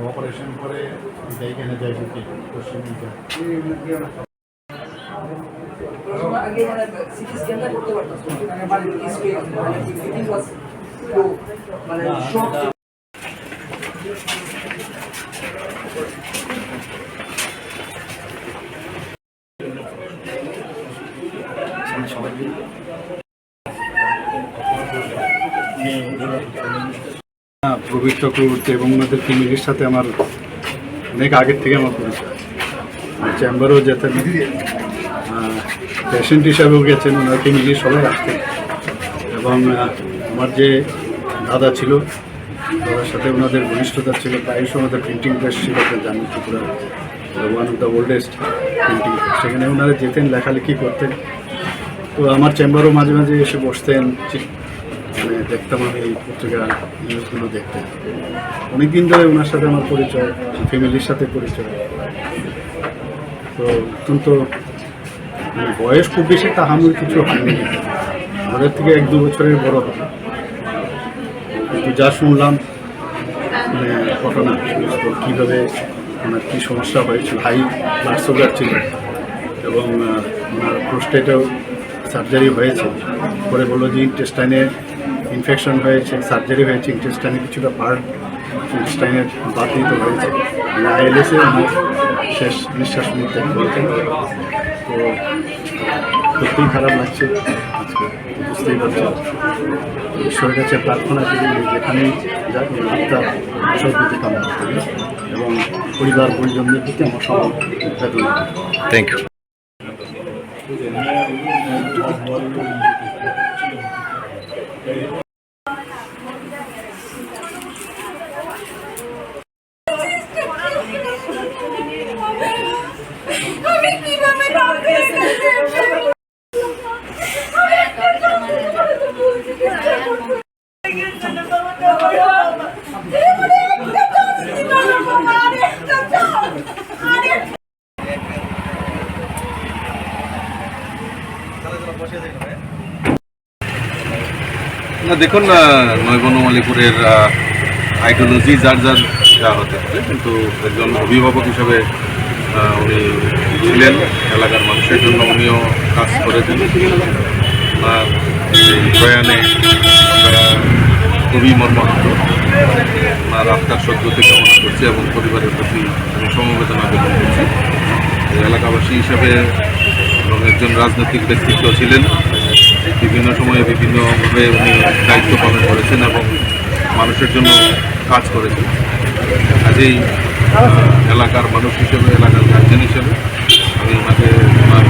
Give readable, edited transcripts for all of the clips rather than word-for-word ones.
Operation করে এইখানে যাই কি আগে মানে সিটি স্ক্যানটা করতে পারতাম মানে স্পেস মানে ফিটিং ওয়াজ লো মানে শক প্রবীর চক্রবর্তী এবং ওনাদের ফ্যামিলির সাথে আমার অনেক আগের থেকে আমার পরিচয়। চেম্বারও যেতেন, পেশেন্ট হিসাবেও গেছেন, ওনার ফ্যামিলির সবাই আসতেন। এবং আমার যে দাদা ছিল, দাদার সাথে ওনাদের ঘনিষ্ঠতা ছিল। প্রায়শ ওনাদের প্রিন্টিং প্রেস ছিল, জানেন Tripura one of the oldest printing press. সেখানে ওনারা যেতেন, লেখালেখি করতেন। তো আমার চেম্বারও মাঝে মাঝে এসে বসতেন, মানে দেখতাম আমি এই পত্রিকা নিউজগুলো দেখতেন। অনেকদিন ধরে ওনার সাথে আমার পরিচয়, ফ্যামিলির সাথে পরিচয়। তো অত্যন্ত মানে বয়স খুব বেশি তাহামুল কিছু হয়নি, আমাদের থেকে 1-2 বছরের বড় হবে। কিন্তু যা শুনলাম মানে ঘটনা, কীভাবে ওনার কী সমস্যা হয়েছিল, হাই ব্লাড সুগার ছিল এবং ওনার প্রোস্টেটেও সার্জারি হয়েছে। পরে বললো যে ইন্টেস্টাইনে ইনফেকশন হয়েছে, সার্জারি হয়েছে, ইন্টেস্টাইনে কিছুটা পার্ট ইন্টেস্টাইনের বাদ দিতে হয়েছে। আইএলএসে ওনার শেষ নিঃশ্বাস নিতে হয়েছে। তো সত্যিই খারাপ লাগছে আজকে, বুঝতেই পারছি। ঈশ্বরের কাছে প্রার্থনা করি যেখানেই যাক আত্মার সদ্গতি কামনা করি এবং পরিবার পরিজনদের প্রতি আমার সব বেদনা। Thank you. দেখুন, নয়বনমালীপুরের আইডিওলজি যার যার যা হতে পারে, কিন্তু একজন অভিভাবক হিসাবে উনি ছিলেন। এলাকার মানুষের জন্য উনিও কাজ করেছেন। এই প্রয়াণে খুবই মর্মাহত। ওনার আত্মার সদ্গতি কামনা করছি এবং পরিবারের প্রতি আমি সমবেদনা জ্ঞাপন করছি। এলাকাবাসী হিসাবে এবং একজন রাজনৈতিক ব্যক্তিত্ব ছিলেন। বিভিন্ন সময়ে বিভিন্নভাবে উনি দায়িত্ব পালন করেছেন এবং মানুষের জন্য কাজ করেছেন। কাজেই এলাকার মানুষ হিসেবে, এলাকার গার্জেন হিসেবে আমি ওনাকে ওনার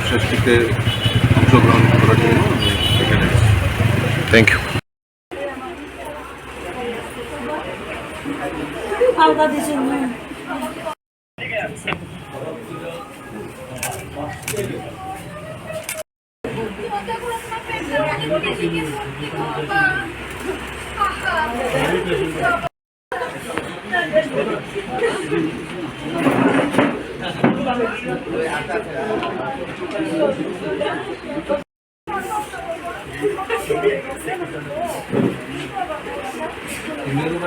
শেষকৃত্যে অংশগ্রহণ করার জন্য আমি এখানে আছি। Thank you. ইংরেজি